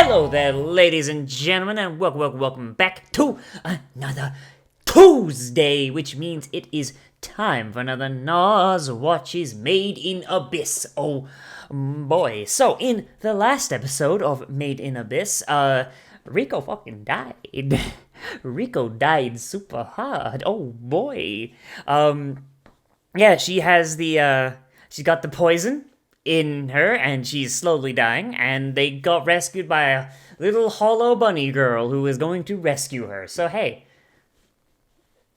Hello there, ladies and gentlemen, and welcome back to another Tuesday, which means it is time for another Nozz Watches Made in Abyss. Oh boy. So, in the last episode of Made in Abyss, Rico fucking died. Rico died super hard. Oh boy. Yeah, she has she's got the poison in her, and she's slowly dying, and they got rescued by a little hollow bunny girl who is going to rescue her. So hey,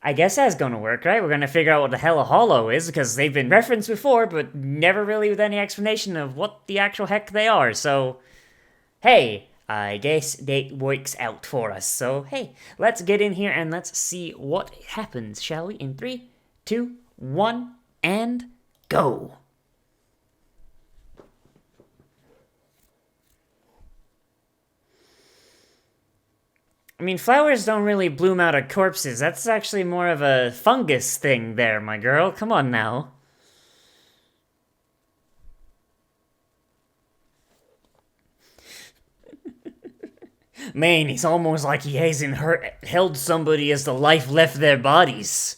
I guess that's gonna work, right? We're gonna figure out what the hell a hollow is, because they've been referenced before, but never really with any explanation of what the actual heck they are. So hey, I guess that works out for us. So hey, let's get in here and let's see what happens, shall we? In 3, 2, 1, and go. I mean, flowers don't really bloom out of corpses. That's actually more of a fungus thing there, my girl. Come on now. Man, it's almost like he hasn't held somebody as the life left their bodies.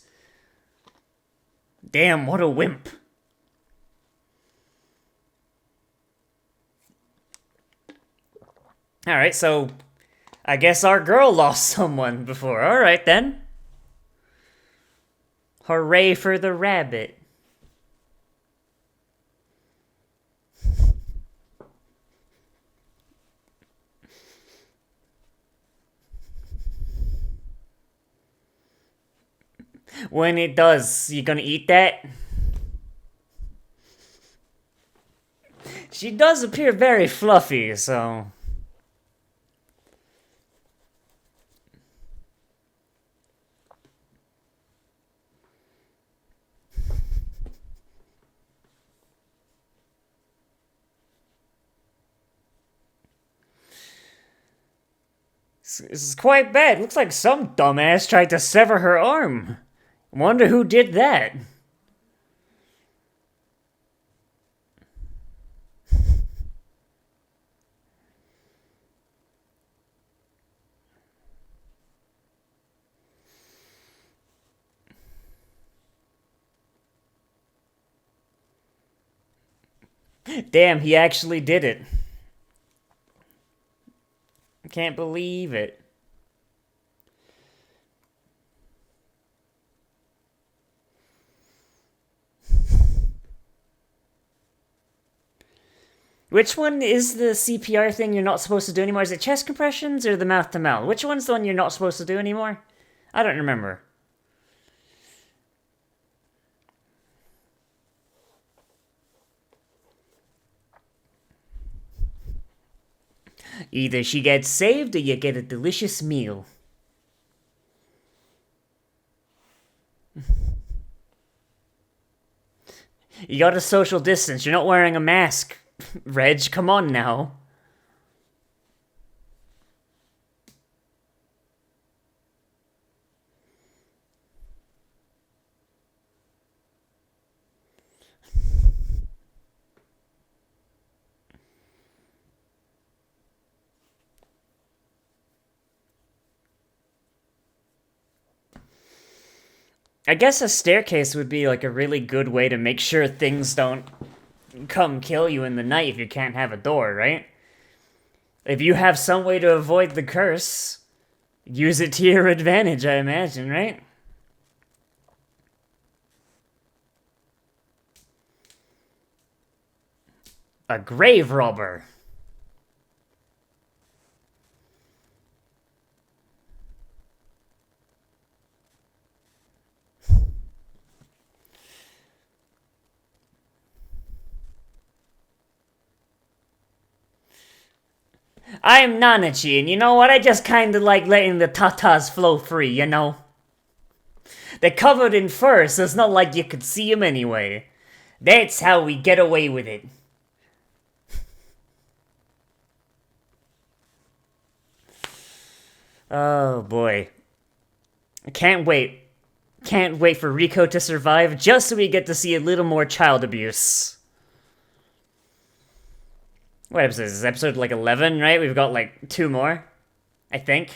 Damn, what a wimp. Alright, so I guess our girl lost someone before. Alright then. Hooray for the rabbit. When it does, you gonna eat that? She does appear very fluffy, so... This is quite bad. Looks like some dumbass tried to sever her arm. Wonder who did that. Damn, he actually did it. I can't believe it. Which one is the CPR thing you're not supposed to do anymore? Is it chest compressions or the mouth to mouth? Which one's the one you're not supposed to do anymore? I don't remember. Either she gets saved or you get a delicious meal. You gotta social distance. You're not wearing a mask, Reg. Come on now. I guess a staircase would be like a really good way to make sure things don't come kill you in the night if you can't have a door, right? If you have some way to avoid the curse, use it to your advantage, I imagine, right? A grave robber. I'm Nanachi, and you know what? I just kinda like letting the tatas flow free, you know? They're covered in fur, so it's not like you could see them anyway. That's how we get away with it. Oh boy. I can't wait. Can't wait for Rico to survive, just so we get to see a little more child abuse. What episode is this? Episode like 11, right? We've got like 2 more, I think.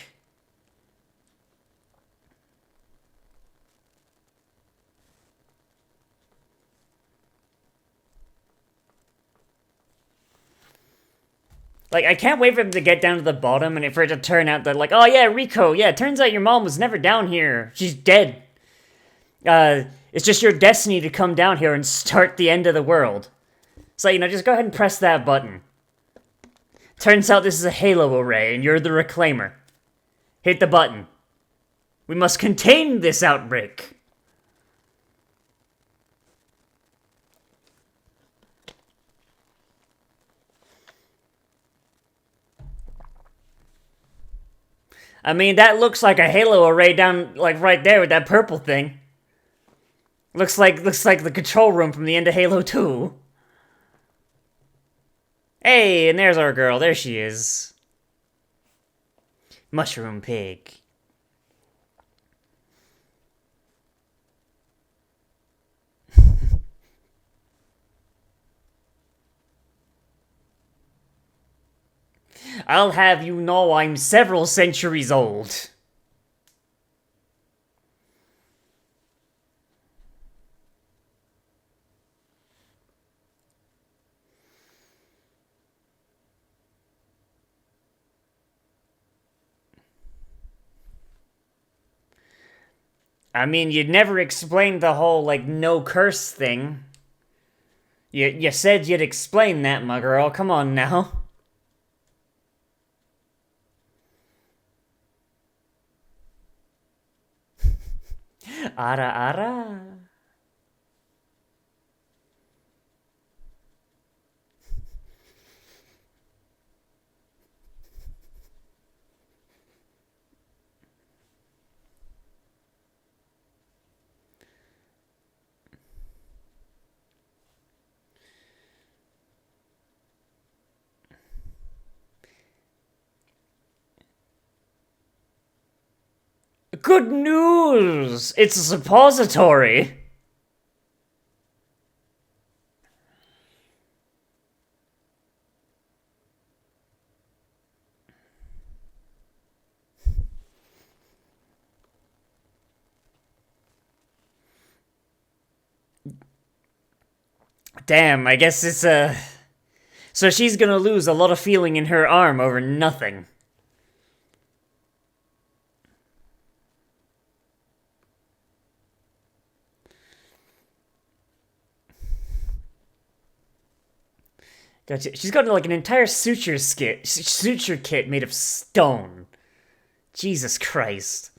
Like, I can't wait for them to get down to the bottom and for it to turn out that, like, oh yeah, Rico, yeah, it turns out your mom was never down here. She's dead. It's just your destiny to come down here and start the end of the world. So, you know, just go ahead and press that button. Turns out this is a Halo array and you're the Reclaimer. Hit the button. We must contain this outbreak. I mean, that looks like a Halo array down, like, right there with that purple thing. Looks like the control room from the end of Halo 2. Hey, and there's our girl. There she is. Mushroom Pig. I'll have you know I'm several centuries old. I mean, you'd never explained the whole, like, no curse thing. You said you'd explain that, my girl. Come on now. Ara ara. Good news! It's a suppository. Damn, I guess it's So she's gonna lose a lot of feeling in her arm over nothing. Gotcha. She's got like an entire suture kit made of stone. Jesus Christ.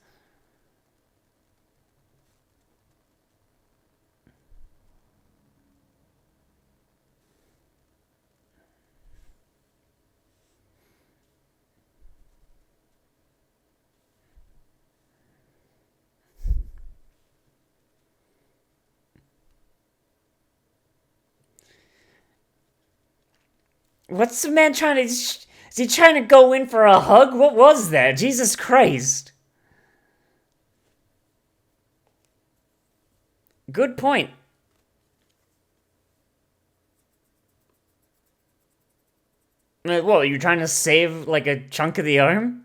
What's the man trying to... Is he trying to go in for a hug? What was that? Jesus Christ. Good point. What, you're trying to save, like, a chunk of the arm?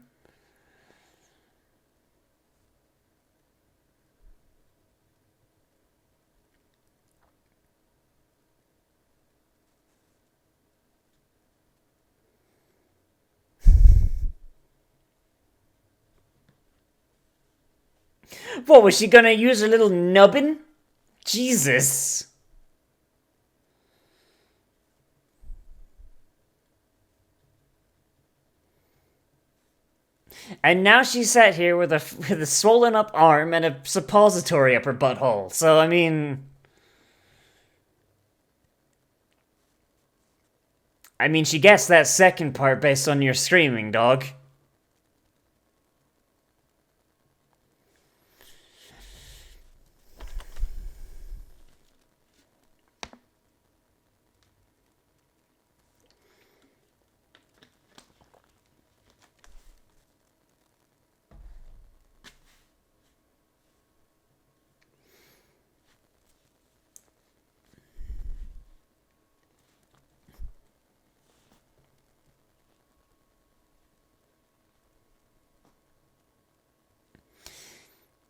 What, was she gonna use her little nubbin? Jesus. And now she sat here with a swollen up arm and a suppository up her butthole. So, I mean... she guessed that second part based on your screaming, dog.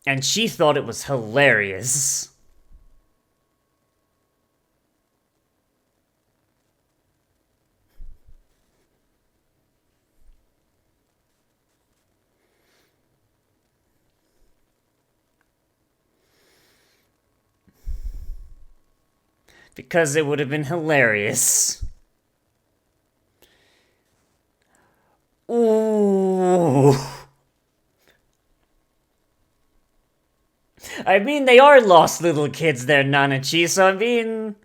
And she thought it was hilarious. Because it would have been hilarious. Ooh. I mean, they are lost little kids there, Nana Chee, so I mean...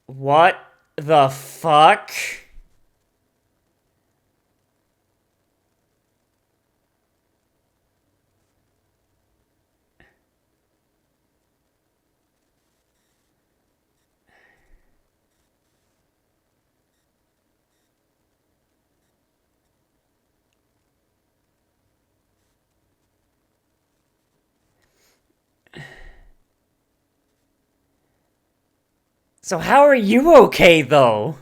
What the fuck? So how are you okay, though?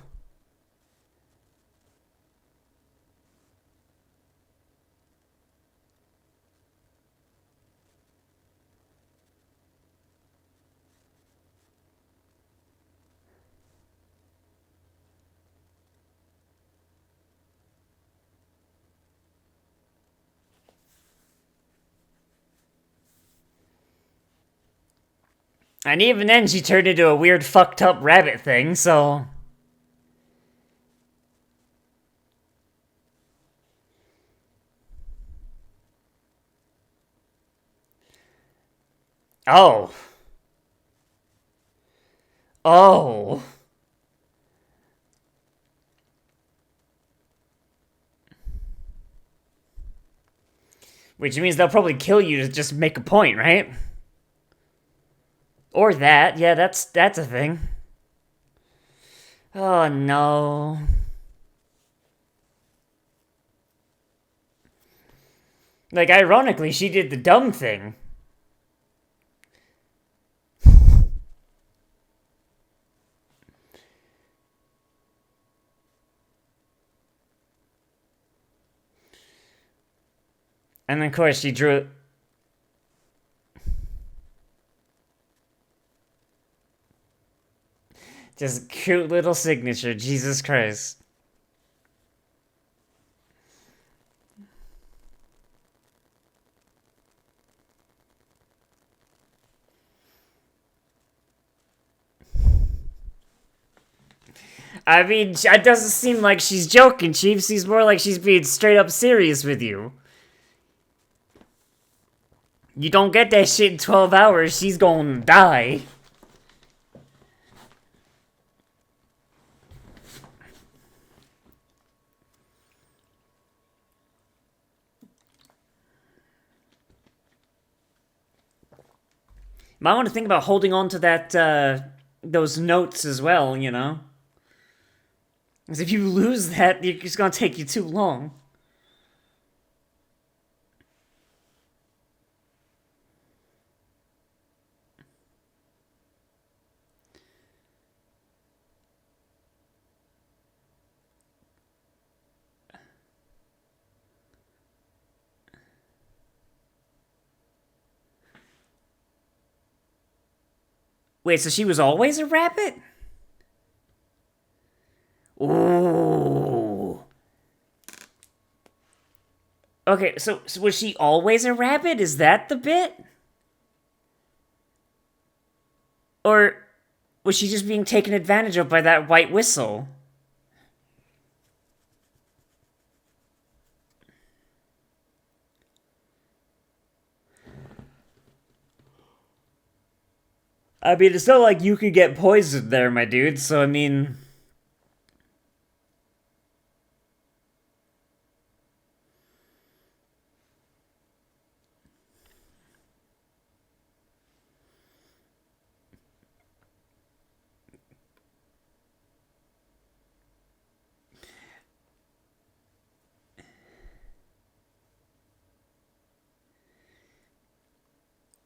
And even then, she turned into a weird fucked up rabbit thing, so... Oh. Oh. Which means they'll probably kill you to just make a point, right? Or that. Yeah, that's a thing. Oh, no. Like, ironically, she did the dumb thing. And then, of course, she drew... Just cute little signature, Jesus Christ. I mean, it doesn't seem like she's joking, Chief. Seems more like she's being straight up serious with you. You don't get that shit in 12 hours, she's gonna die. Might want to think about holding on to that, those notes as well, you know? Because if you lose that, it's gonna take you too long. Wait, so she was always a rabbit? Ooh. Okay, so was she always a rabbit? Is that the bit? Or was she just being taken advantage of by that white whistle? I mean, it's not like you could get poisoned there, my dude, so I mean...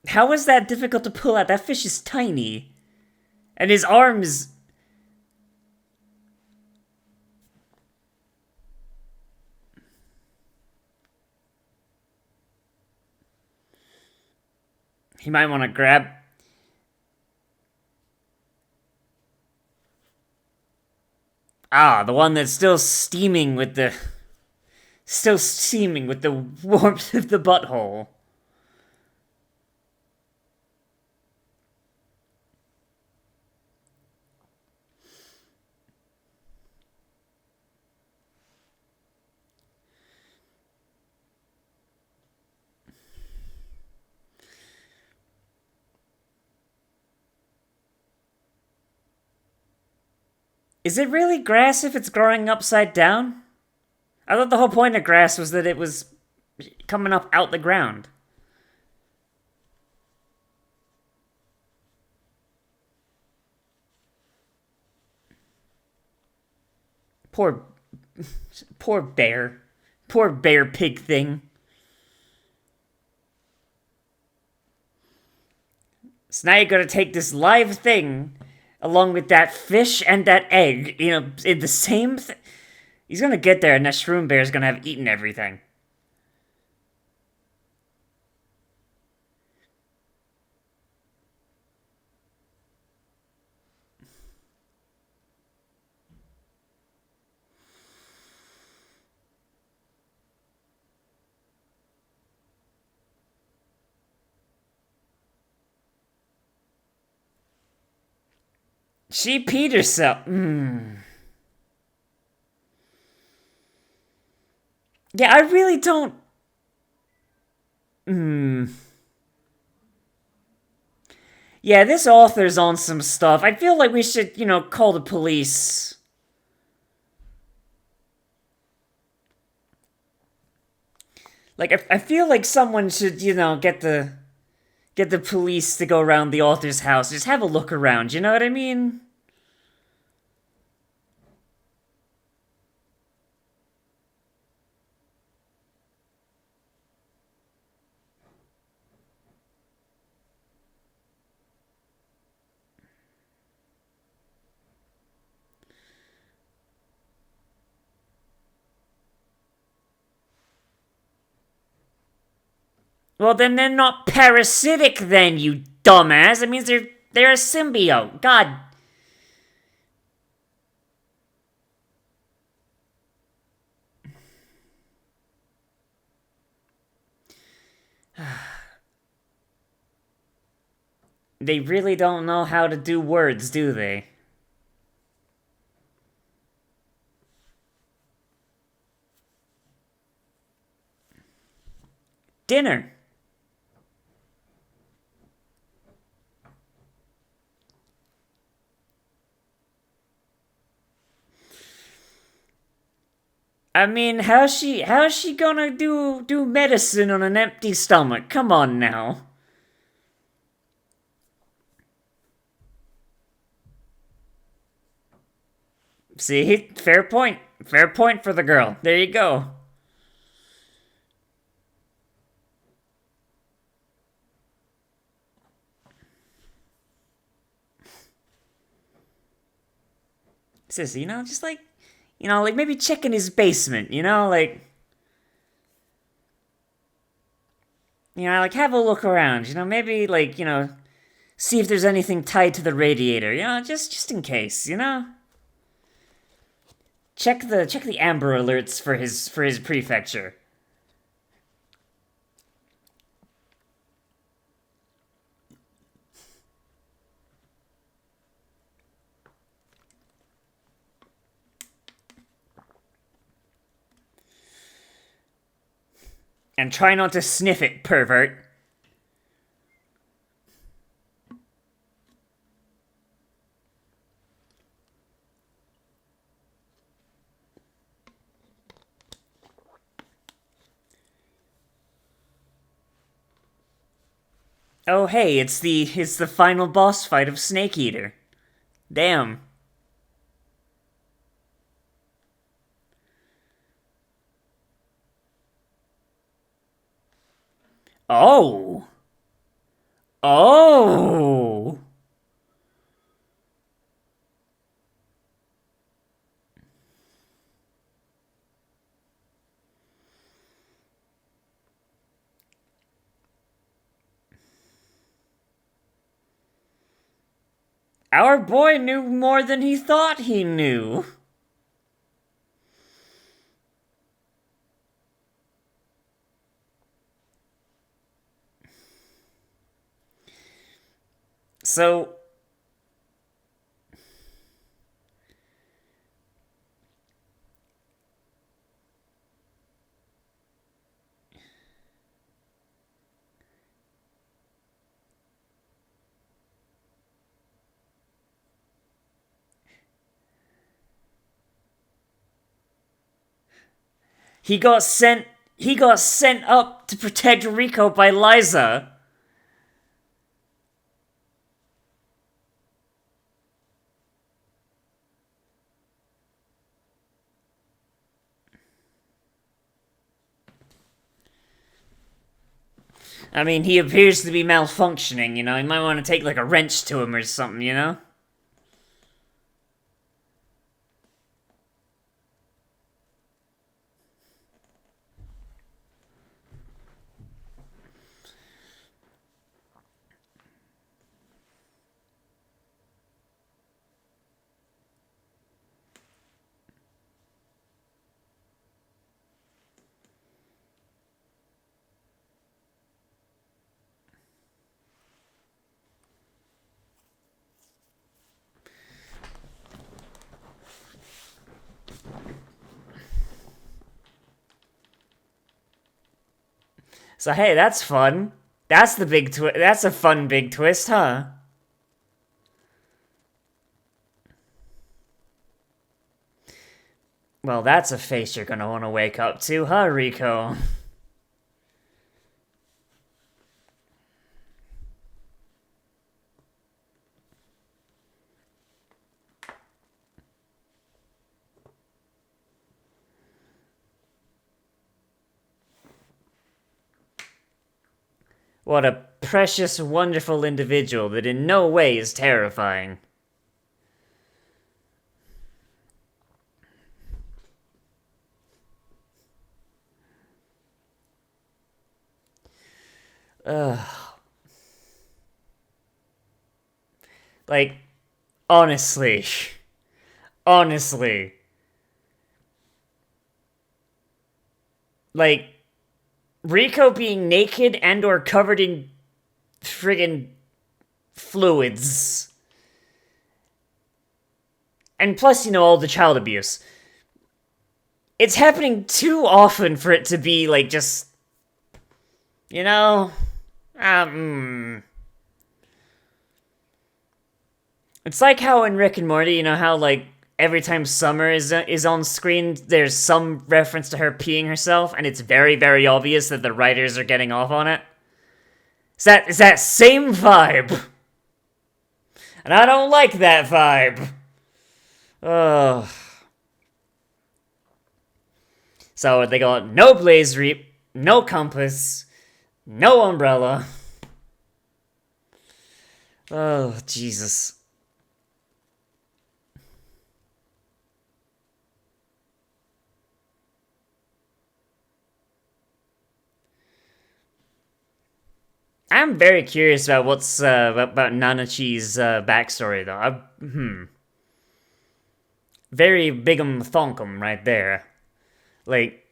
How is that difficult to pull out? That fish is tiny. And his arms... He might want to grab... Ah, the one that's still steaming with the... Still steaming with the warmth of the butthole. Is it really grass if it's growing upside down? I thought the whole point of grass was that it was coming up out the ground. Poor... Poor bear. Poor bear pig thing. So now you're gonna take this live thing along with that fish and that egg, in the same He's gonna get there and that shroom bear is gonna have eaten everything. She peed herself. Yeah, I really don't... Yeah, this author's on some stuff. I feel like we should, call the police. Like, I feel like someone should, get the police to go around the author's house. Just have a look around, you know what I mean? Well, then they're not parasitic then, you dumbass. It means they're a symbiote. God. They really don't know how to do words, do they? Dinner. I mean, how's she gonna do medicine on an empty stomach? Come on now. See, fair point. Fair point for the girl. There you go. Sis, just like, like maybe check in his basement, like have a look around, maybe like, see if there's anything tied to the radiator, just in case, Check the Amber Alerts for his prefecture. And try not to sniff it, pervert. Oh hey, it's the final boss fight of Snake Eater. Damn. Oh. Oh! Our boy knew more than he thought he knew. So, he got sent he got sent up to protect Rico by Liza. I mean, he appears to be malfunctioning, you know? He might want to take like a wrench to him or something, you know? So hey, that's fun. That's the big twist. That's a fun big twist, huh? Well, that's a face you're gonna want to wake up to, huh, Rico? What a precious, wonderful individual that in no way is terrifying. Ugh. Like, honestly. Honestly. Like, Rico being naked and or covered in friggin' fluids. And plus, you know, all the child abuse. It's happening too often for it to be, like, just... You know? It's like how in Rick and Morty, you know how, like, every time Summer is on screen, there's some reference to her peeing herself, and it's very, very obvious that the writers are getting off on it? It's that same vibe. And I don't like that vibe. Ugh. So they got no blaze reap, no compass, no umbrella. Oh, Jesus. I'm very curious about what's about Nana Chee's backstory, though. Very bigum thonkum right there. Like,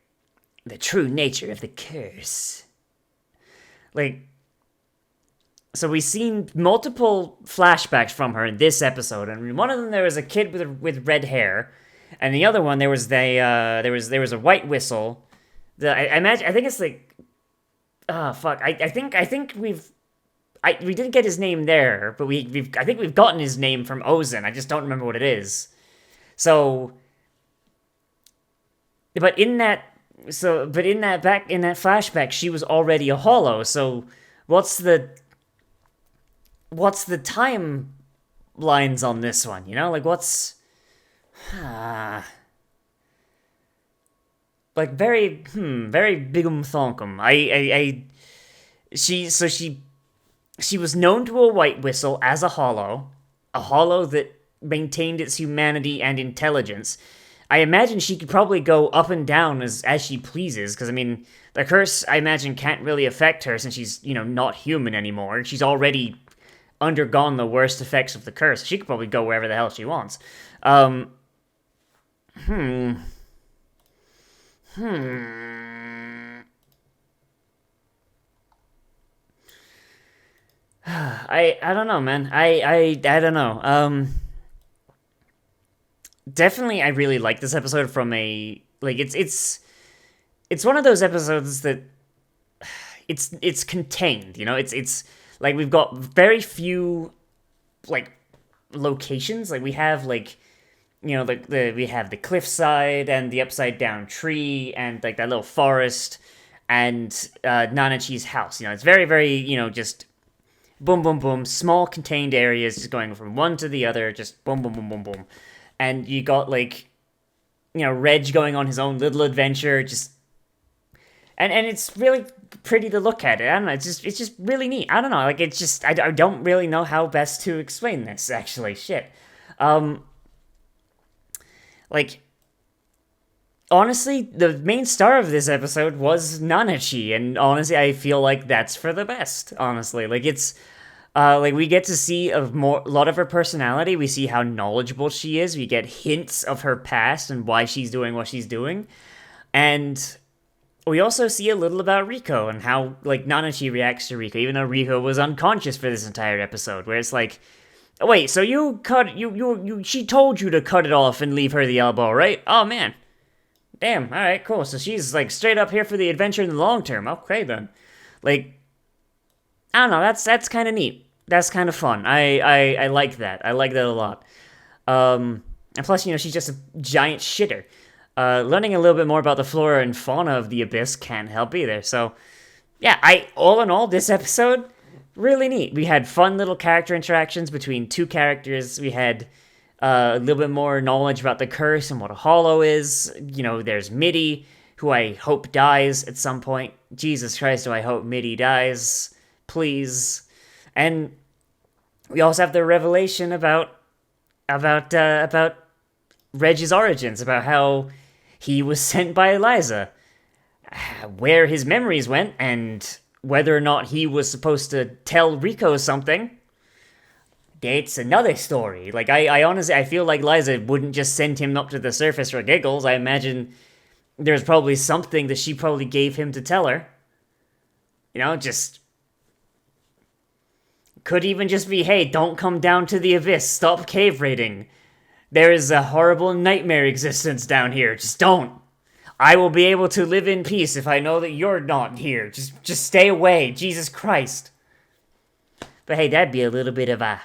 the true nature of the curse. Like, so we've seen multiple flashbacks from her in this episode, and in one of them there was a kid with red hair, and the other one there was a white whistle. I imagine I think it's like, fuck. I think we didn't get his name there, but I think we've gotten his name from Ozen. I just don't remember what it is. So, but in that in that flashback, she was already a hollow. So, what's the timelines on this one? You know, like what's like very bigum thonkum. She she was known to a white whistle as a hollow that maintained its humanity and intelligence. I imagine she could probably go up and down as she pleases, because, I mean, the curse, I imagine, can't really affect her since she's, not human anymore. She's already undergone the worst effects of the curse. She could probably go wherever the hell she wants. I don't know, man. I don't know. Definitely, I really like this episode from a like it's one of those episodes that it's contained. It's like we've got very few like locations. Like we have like we have the cliffside and the upside down tree and like that little forest and Nana Chee's house. It's very very just boom boom boom, small contained areas just going from one to the other, just boom boom boom boom boom. And you got like Reg going on his own little adventure, just and it's really pretty to look at. I don't know, it's just really neat. I don't know, like it's just I don't really know how best to explain this actually. Shit. Like honestly, the main star of this episode was Nana Chee, and honestly I feel like that's for the best, honestly. Like it's like we get to see a lot of her personality. We see how knowledgeable she is. We get hints of her past and why she's doing what she's doing. And we also see a little about Riko and how like Nana Chee reacts to Riko, even though Riko was unconscious for this entire episode, where it's like, wait, so she told you to cut it off and leave her the elbow, right? Oh man. Damn, alright, cool. So she's like straight up here for the adventure in the long term. Okay then. Like, I don't know, that's kind of neat. That's kind of fun. I like that. I like that a lot. And plus, she's just a giant shitter. Learning a little bit more about the flora and fauna of the Abyss can't help either. So, yeah, all in all, this episode, really neat. We had fun little character interactions between two characters. We had a little bit more knowledge about the curse and what a hollow is. There's Mitty, who I hope dies at some point. Jesus Christ, do I hope Mitty dies. Please. And we also have the revelation about Reg's origins, about how he was sent by Eliza, where his memories went, and whether or not he was supposed to tell Riko something. It's another story. Like, I honestly, I feel like Liza wouldn't just send him up to the surface for giggles. I imagine there's probably something that she probably gave him to tell her. Just... could even just be, hey, don't come down to the Abyss. Stop cave raiding. There is a horrible nightmare existence down here. Just don't. I will be able to live in peace if I know that you're not here. Just stay away. Jesus Christ. But hey, that'd be a little bit of a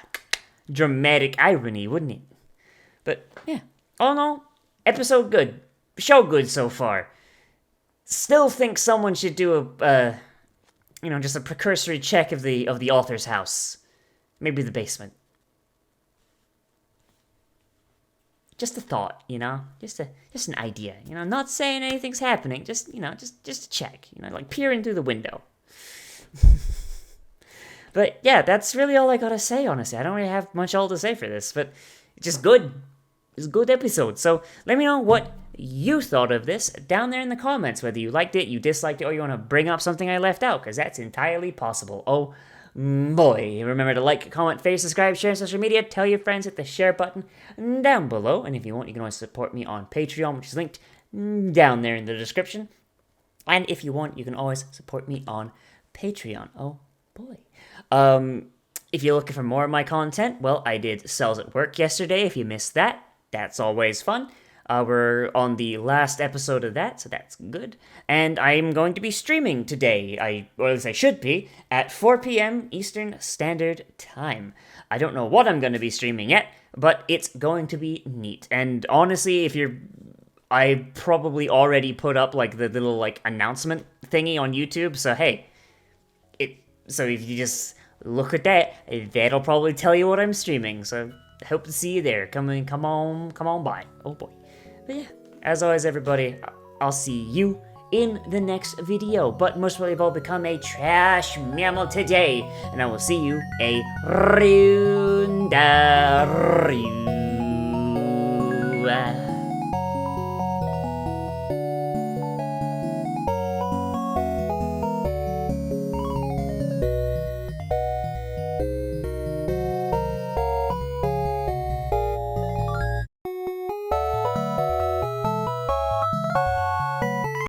dramatic irony, wouldn't it? But yeah, all in all, episode good. Show good so far. Still think someone should do just a precursory check of the author's house. Maybe the basement. Just a thought, just an idea, not saying anything's happening, just a check, like peering through the window. But yeah, that's really all I gotta say, honestly. I don't really have much all to say for this, but it's just good. It's a good episode. So let me know what you thought of this down there in the comments, whether you liked it, you disliked it, or you want to bring up something I left out, because that's entirely possible. Oh boy. Remember to like, comment, favorite, subscribe, share on social media, tell your friends, hit the share button down below, and if you want, you can always support me on Patreon, which is linked down there in the description. And if you want, you can always support me on Patreon. Oh boy. If you're looking for more of my content, well, I did Cells at Work yesterday. If you missed that, that's always fun. We're on the last episode of that, so that's good. And I'm going to be streaming today, or at least I should be, at 4 p.m. Eastern Standard Time. I don't know what I'm going to be streaming yet, but it's going to be neat. And honestly, I probably already put up, like, the little, like, announcement thingy on YouTube, so hey, so if you just look at that, that'll probably tell you what I'm streaming, so hope to see you there. Come on by. Oh boy. But yeah, as always, everybody, I'll see you in the next video. But most probably I've all become a trash mammal today, and I will see you a runda.